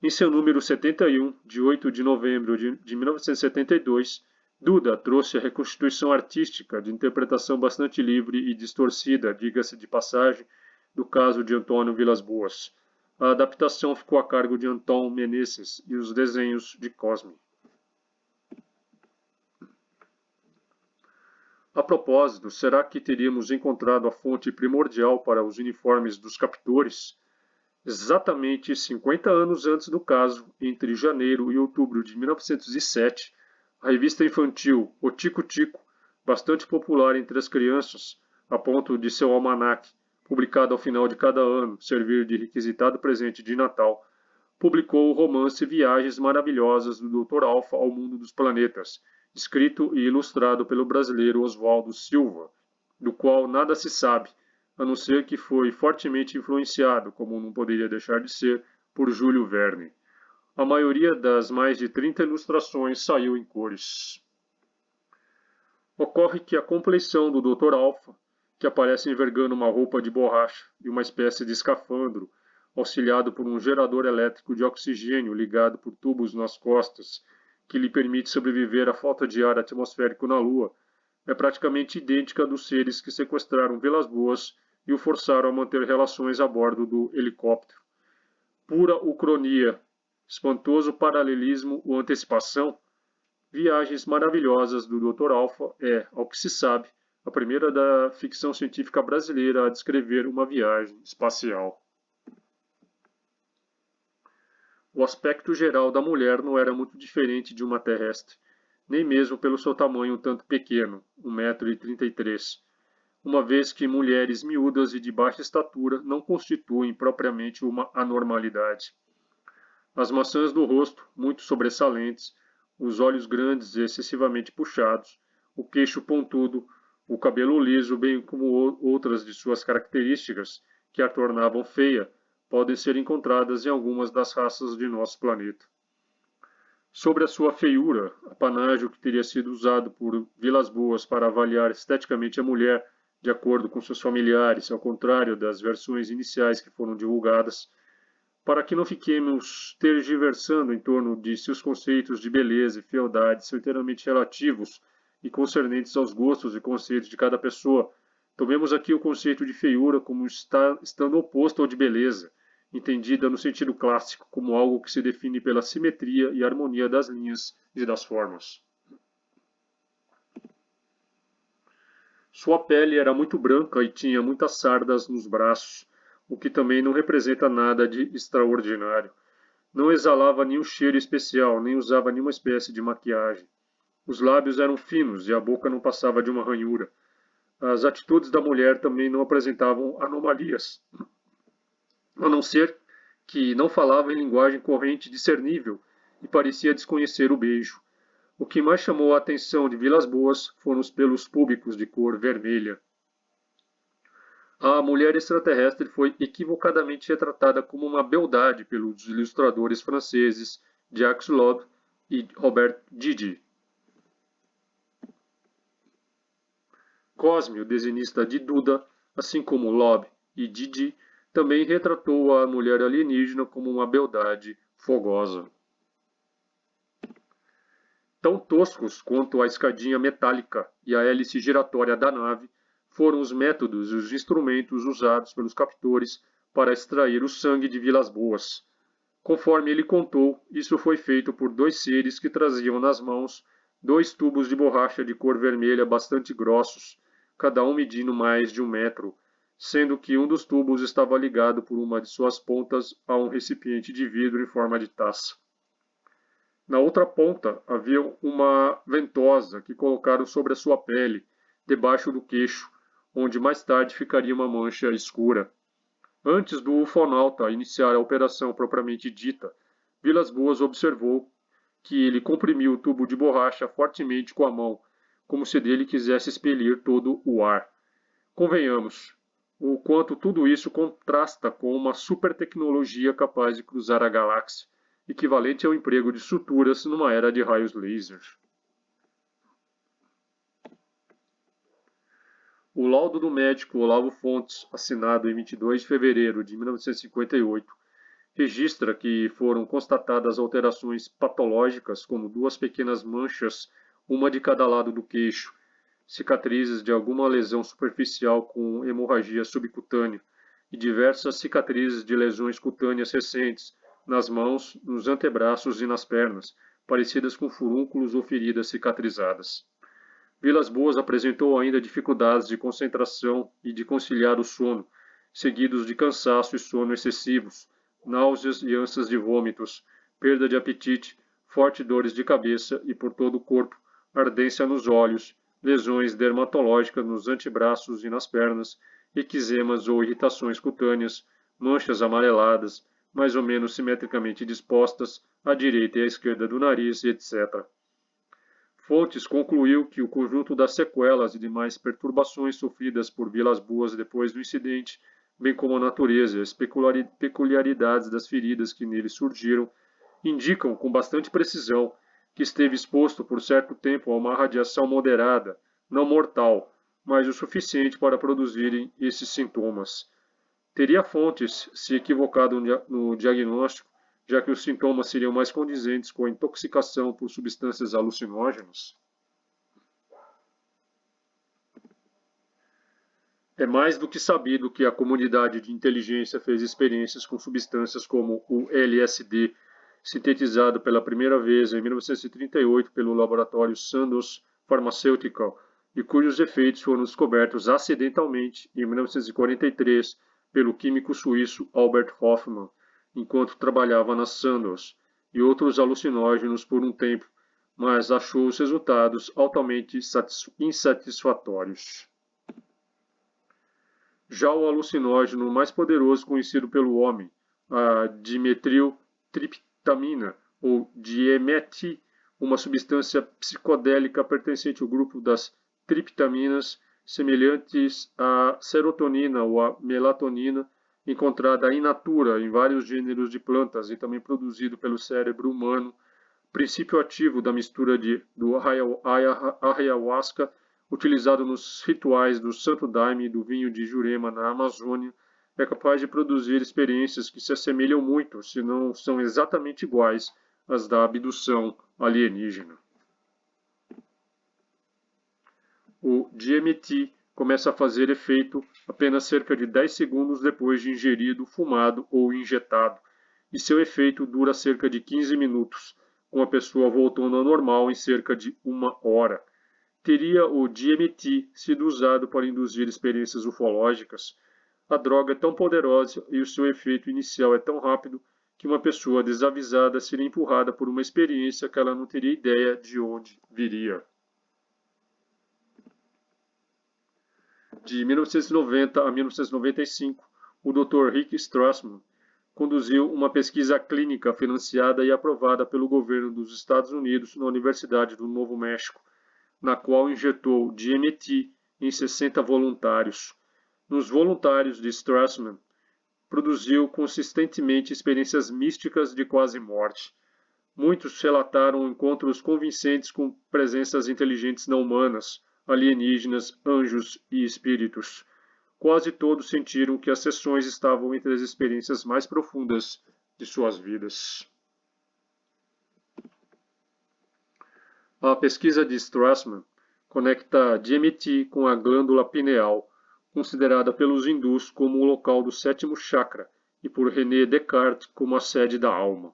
Em seu número 71, de 8 de novembro de 1972, Duda trouxe a reconstituição artística de interpretação bastante livre e distorcida, diga-se de passagem, do caso de Antônio Vilas Boas. A adaptação ficou a cargo de Antón Meneses e os desenhos de Cosme. A propósito, será que teríamos encontrado a fonte primordial para os uniformes dos captores? Exatamente 50 anos antes do caso, entre janeiro e outubro de 1907, a revista infantil O Tico Tico, bastante popular entre as crianças, a ponto de seu almanaque, publicado ao final de cada ano, servir de requisitado presente de Natal, publicou o romance Viagens Maravilhosas do Dr. Alfa ao Mundo dos Planetas, escrito e ilustrado pelo brasileiro Oswaldo Silva, do qual nada se sabe, a não ser que foi fortemente influenciado, como não poderia deixar de ser, por Júlio Verne. A maioria das mais de 30 ilustrações saiu em cores. Ocorre que a compleição do Dr. Alfa, que aparece envergando uma roupa de borracha e uma espécie de escafandro, auxiliado por um gerador elétrico de oxigênio ligado por tubos nas costas, que lhe permite sobreviver à falta de ar atmosférico na Lua, é praticamente idêntica dos seres que sequestraram Vilas Boas e o forçaram a manter relações a bordo do helicóptero. Pura ucronia, espantoso paralelismo ou antecipação, Viagens Maravilhosas do Dr. Alfa é, ao que se sabe, a primeira da ficção científica brasileira a descrever uma viagem espacial. O aspecto geral da mulher não era muito diferente de uma terrestre, nem mesmo pelo seu tamanho um tanto pequeno, 1,33 m, uma vez que mulheres miúdas e de baixa estatura não constituem propriamente uma anormalidade. As maçãs do rosto, muito sobressalentes, os olhos grandes e excessivamente puxados, o queixo pontudo, o cabelo liso, bem como outras de suas características que a tornavam feia, podem ser encontradas em algumas das raças de nosso planeta. Sobre a sua feiura, apanágio que teria sido usado por Vilas Boas para avaliar esteticamente a mulher, de acordo com seus familiares, ao contrário das versões iniciais que foram divulgadas, para que não fiquemos tergiversando em torno de seus conceitos de beleza e fealdade são inteiramente relativos e concernentes aos gostos e conceitos de cada pessoa. Tomemos aqui o conceito de feiura como estando oposto ao de beleza, entendida no sentido clássico como algo que se define pela simetria e harmonia das linhas e das formas. Sua pele era muito branca e tinha muitas sardas nos braços, o que também não representa nada de extraordinário. Não exalava nenhum cheiro especial, nem usava nenhuma espécie de maquiagem. Os lábios eram finos e a boca não passava de uma ranhura. As atitudes da mulher também não apresentavam anomalias, a não ser que não falava em linguagem corrente discernível e parecia desconhecer o beijo. O que mais chamou a atenção de Vilas Boas foram os pelos púbicos de cor vermelha. A mulher extraterrestre foi equivocadamente retratada como uma beldade pelos ilustradores franceses Jacques Loeb e Robert Didi. Cosme, o desenhista de Duda, assim como Loeb e Didi, também retratou a mulher alienígena como uma beldade fogosa. Tão toscos quanto a escadinha metálica e a hélice giratória da nave foram os métodos e os instrumentos usados pelos captores para extrair o sangue de Vilas Boas. Conforme ele contou, isso foi feito por dois seres que traziam nas mãos 2 tubos de borracha de cor vermelha bastante grossos, cada um medindo mais de 1 metro, sendo que um dos tubos estava ligado por uma de suas pontas a um recipiente de vidro em forma de taça. Na outra ponta havia uma ventosa que colocaram sobre a sua pele, debaixo do queixo, onde mais tarde ficaria uma mancha escura. Antes do ufonauta iniciar a operação propriamente dita, Vilas Boas observou que ele comprimiu o tubo de borracha fortemente com a mão, como se dele quisesse expelir todo o ar. Convenhamos, o quanto tudo isso contrasta com uma supertecnologia capaz de cruzar a galáxia, equivalente ao emprego de suturas numa era de raios laser. O laudo do médico Olavo Fontes, assinado em 22 de fevereiro de 1958, registra que foram constatadas alterações patológicas, como 2 pequenas manchas, uma de cada lado do queixo, cicatrizes de alguma lesão superficial com hemorragia subcutânea e diversas cicatrizes de lesões cutâneas recentes nas mãos, nos antebraços e nas pernas, parecidas com furúnculos ou feridas cicatrizadas. Vilas Boas apresentou ainda dificuldades de concentração e de conciliar o sono, seguidos de cansaço e sono excessivos, náuseas e ânsias de vômitos, perda de apetite, fortes dores de cabeça e por todo o corpo, ardência nos olhos, lesões dermatológicas nos antebraços e nas pernas, eczemas ou irritações cutâneas, manchas amareladas, mais ou menos simetricamente dispostas à direita e à esquerda do nariz, etc. Fontes concluiu que o conjunto das sequelas e demais perturbações sofridas por Vilas Boas depois do incidente, bem como a natureza e as peculiaridades das feridas que nele surgiram, indicam com bastante precisão que esteve exposto por certo tempo a uma radiação moderada, não mortal, mas o suficiente para produzirem esses sintomas. Teria Fontes se equivocado no diagnóstico, já que os sintomas seriam mais condizentes com a intoxicação por substâncias alucinógenas? É mais do que sabido que a comunidade de inteligência fez experiências com substâncias como o LSD, sintetizado pela primeira vez em 1938 pelo laboratório Sandoz Pharmaceutical, e cujos efeitos foram descobertos acidentalmente em 1943 pelo químico suíço Albert Hofmann, enquanto trabalhava na Sandoz, e outros alucinógenos por um tempo, mas achou os resultados altamente insatisfatórios. Já o alucinógeno mais poderoso conhecido pelo homem, a dimetiltriptamina, ou DMT, uma substância psicodélica pertencente ao grupo das triptaminas, semelhantes à serotonina ou à melatonina, encontrada in natura em vários gêneros de plantas e também produzido pelo cérebro humano, princípio ativo da mistura do ayahuasca, utilizado nos rituais do Santo Daime e do vinho de Jurema na Amazônia, é capaz de produzir experiências que se assemelham muito, se não são exatamente iguais às da abdução alienígena. O DMT começa a fazer efeito apenas cerca de 10 segundos depois de ingerido, fumado ou injetado, e seu efeito dura cerca de 15 minutos, com a pessoa voltando ao normal em cerca de 1 hora. Teria o DMT sido usado para induzir experiências ufológicas? A droga é tão poderosa e o seu efeito inicial é tão rápido que uma pessoa desavisada seria empurrada por uma experiência que ela não teria ideia de onde viria. De 1990 a 1995, o Dr. Rick Strassman conduziu uma pesquisa clínica financiada e aprovada pelo governo dos Estados Unidos na Universidade do Novo México, na qual injetou DMT em 60 voluntários. Nos voluntários de Strassman, produziu consistentemente experiências místicas de quase morte. Muitos relataram encontros convincentes com presenças inteligentes não humanas, alienígenas, anjos e espíritos. Quase todos sentiram que as sessões estavam entre as experiências mais profundas de suas vidas. A pesquisa de Strassman conecta DMT com a glândula pineal, considerada pelos hindus como o local do sétimo chakra e por René Descartes como a sede da alma.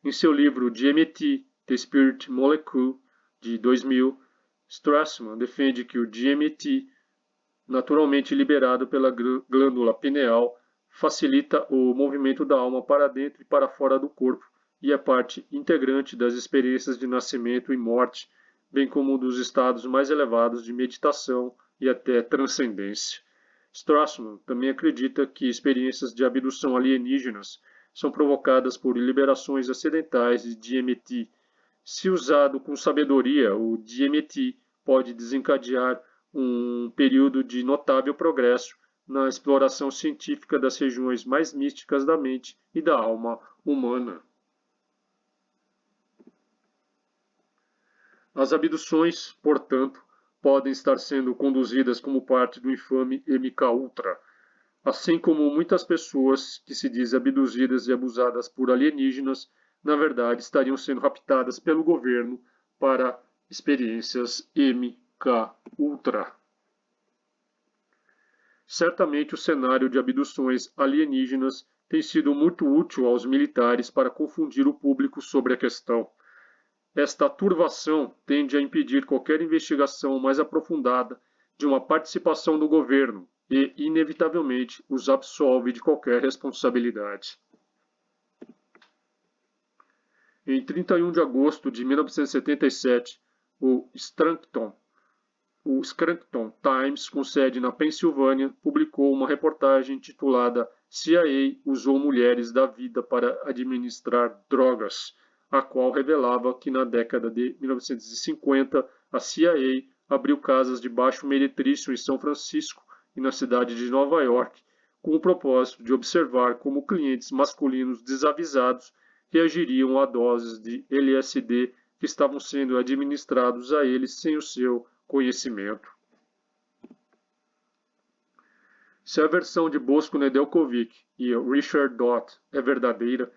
Em seu livro DMT, The Spirit Molecule, de 2000, Strassman defende que o DMT, naturalmente liberado pela glândula pineal, facilita o movimento da alma para dentro e para fora do corpo e é parte integrante das experiências de nascimento e morte, bem como dos estados mais elevados de meditação e até transcendência. Strassman também acredita que experiências de abdução alienígenas são provocadas por liberações acidentais de DMT. Se usado com sabedoria, o DMT pode desencadear um período de notável progresso na exploração científica das regiões mais místicas da mente e da alma humana. As abduções, portanto, podem estar sendo conduzidas como parte do infame MKUltra, assim como muitas pessoas que se dizem abduzidas e abusadas por alienígenas, na verdade estariam sendo raptadas pelo governo para experiências MKUltra. Certamente o cenário de abduções alienígenas tem sido muito útil aos militares para confundir o público sobre a questão. Esta turvação tende a impedir qualquer investigação mais aprofundada de uma participação do governo e, inevitavelmente, os absolve de qualquer responsabilidade. Em 31 de agosto de 1977, o Scranton Times, com sede na Pensilvânia, publicou uma reportagem intitulada CIA usou mulheres da vida para administrar drogas, a qual revelava que na década de 1950 a CIA abriu casas de baixo meretrício em São Francisco e na cidade de Nova York, com o propósito de observar como clientes masculinos desavisados reagiriam a doses de LSD que estavam sendo administrados a eles sem o seu conhecimento. Se a versão de Bosko Nedeljkovic e Richard Dodd é verdadeira,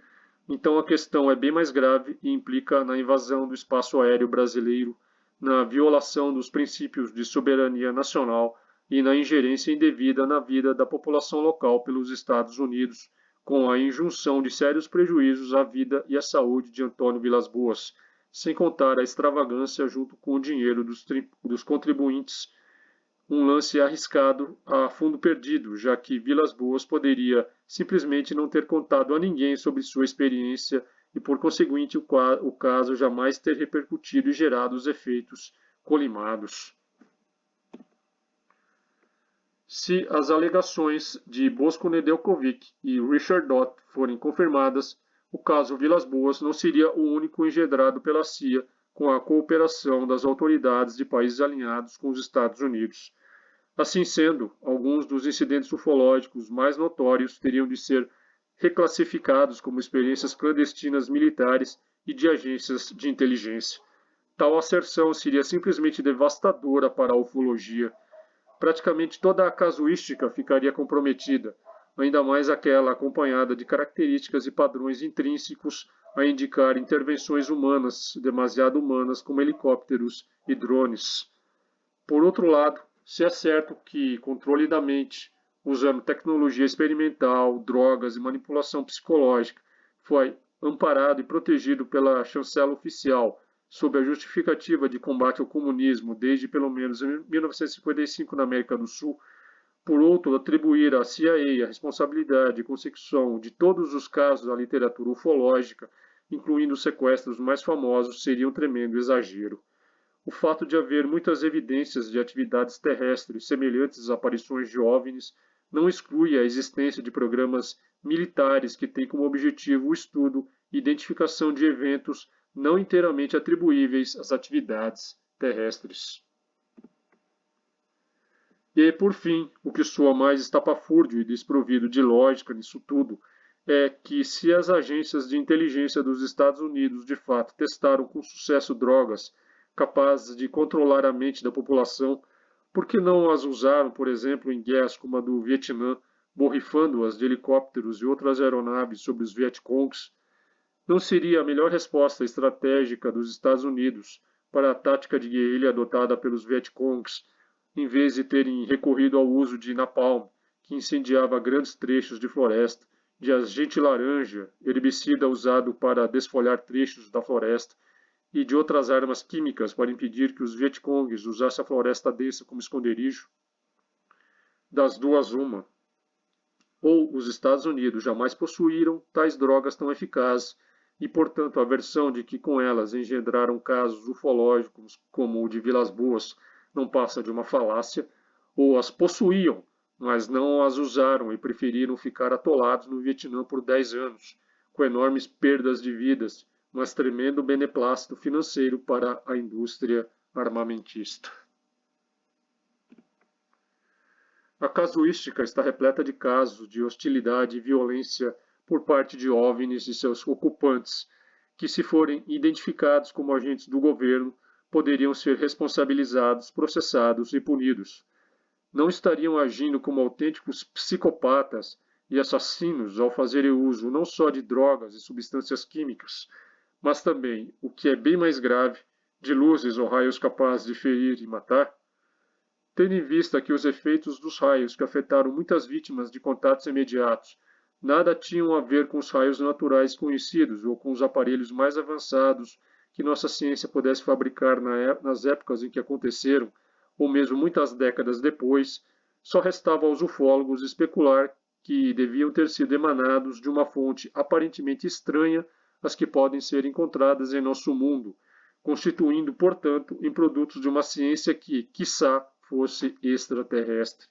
então a questão é bem mais grave e implica na invasão do espaço aéreo brasileiro, na violação dos princípios de soberania nacional e na ingerência indevida na vida da população local pelos Estados Unidos, com a injunção de sérios prejuízos à vida e à saúde de Antônio Vilas-Boas, sem contar a extravagância junto com o dinheiro dos contribuintes, um lance arriscado a fundo perdido, já que Vilas-Boas poderia simplesmente não ter contado a ninguém sobre sua experiência e, por conseguinte, o caso jamais ter repercutido e gerado os efeitos colimados. Se as alegações de Bosko Nedeljkovic e Richard Dodd forem confirmadas, o caso Vilas-Boas não seria o único engendrado pela CIA com a cooperação das autoridades de países alinhados com os Estados Unidos. Assim sendo, alguns dos incidentes ufológicos mais notórios teriam de ser reclassificados como experiências clandestinas militares e de agências de inteligência. Tal asserção seria simplesmente devastadora para a ufologia. Praticamente toda a casuística ficaria comprometida, ainda mais aquela acompanhada de características e padrões intrínsecos a indicar intervenções humanas, demasiado humanas, como helicópteros e drones. Por outro lado, se é certo que controle da mente, usando tecnologia experimental, drogas e manipulação psicológica, foi amparado e protegido pela chancela oficial, sob a justificativa de combate ao comunismo desde pelo menos 1955 na América do Sul, por outro, atribuir à CIA a responsabilidade de consecução de todos os casos da literatura ufológica, incluindo os sequestros mais famosos, seria um tremendo exagero. O fato de haver muitas evidências de atividades terrestres semelhantes às aparições de OVNIs não exclui a existência de programas militares que têm como objetivo o estudo e identificação de eventos não inteiramente atribuíveis às atividades terrestres. E, por fim, o que soa mais estapafúrdio e desprovido de lógica nisso tudo é que, se as agências de inteligência dos Estados Unidos de fato testaram com sucesso drogas capazes de controlar a mente da população, por que não as usaram, por exemplo, em guerras como a do Vietnã, borrifando-as de helicópteros e outras aeronaves sobre os Vietcongs? Não seria a melhor resposta estratégica dos Estados Unidos para a tática de guerrilha adotada pelos Vietcongs, em vez de terem recorrido ao uso de napalm, que incendiava grandes trechos de floresta, de agente laranja, herbicida usado para desfolhar trechos da floresta, e de outras armas químicas para impedir que os Vietcongs usassem a floresta densa como esconderijo? Das duas, uma. Ou os Estados Unidos jamais possuíram tais drogas tão eficazes e, portanto, a versão de que com elas engendraram casos ufológicos como o de Vilas-Boas não passa de uma falácia, ou as possuíam, mas não as usaram e preferiram ficar atolados no Vietnã por 10 anos, com enormes perdas de vidas, mas tremendo beneplácito financeiro para a indústria armamentista. A casuística está repleta de casos de hostilidade e violência por parte de OVNIs e seus ocupantes, que, se forem identificados como agentes do governo, poderiam ser responsabilizados, processados e punidos. Não estariam agindo como autênticos psicopatas e assassinos ao fazerem uso não só de drogas e substâncias químicas, mas também, o que é bem mais grave, de luzes ou raios capazes de ferir e matar? Tendo em vista que os efeitos dos raios que afetaram muitas vítimas de contatos imediatos nada tinham a ver com os raios naturais conhecidos ou com os aparelhos mais avançados que nossa ciência pudesse fabricar nas épocas em que aconteceram, ou mesmo muitas décadas depois, só restava aos ufólogos especular que deviam ter sido emanados de uma fonte aparentemente estranha às que podem ser encontradas em nosso mundo, constituindo, portanto, em produtos de uma ciência que, quiçá, fosse extraterrestre.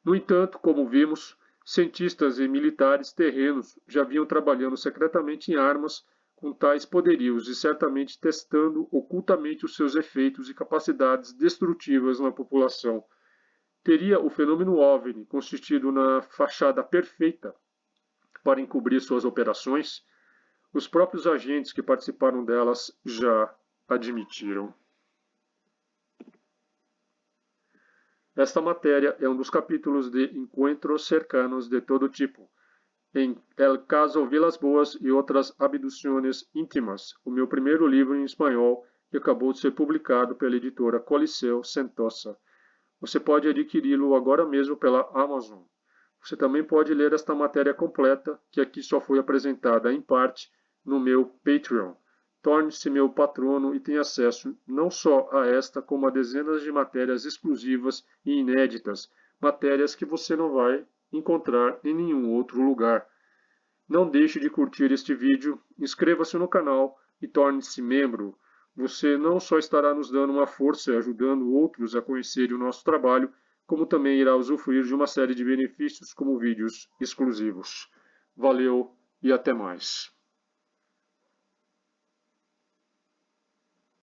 No entanto, como vimos, cientistas e militares terrenos já vinham trabalhando secretamente em armas com tais poderios e certamente testando ocultamente os seus efeitos e capacidades destrutivas na população. Teria o fenômeno OVNI consistido na fachada perfeita para encobrir suas operações? Os próprios agentes que participaram delas já admitiram. Esta matéria é um dos capítulos de Encontros Cercanos de todo tipo, em El Caso Vilas Boas e Outras Abduções Íntimas, o meu primeiro livro em espanhol, que acabou de ser publicado pela editora Coliseu Sentosa. Você pode adquiri-lo agora mesmo pela Amazon. Você também pode ler esta matéria completa, que aqui só foi apresentada em parte, no meu Patreon. Torne-se meu patrono e tenha acesso não só a esta, como a dezenas de matérias exclusivas e inéditas, matérias que você não vai encontrar em nenhum outro lugar. Não deixe de curtir este vídeo, inscreva-se no canal e torne-se membro. Você não só estará nos dando uma força e ajudando outros a conhecerem o nosso trabalho, como também irá usufruir de uma série de benefícios como vídeos exclusivos. Valeu e até mais.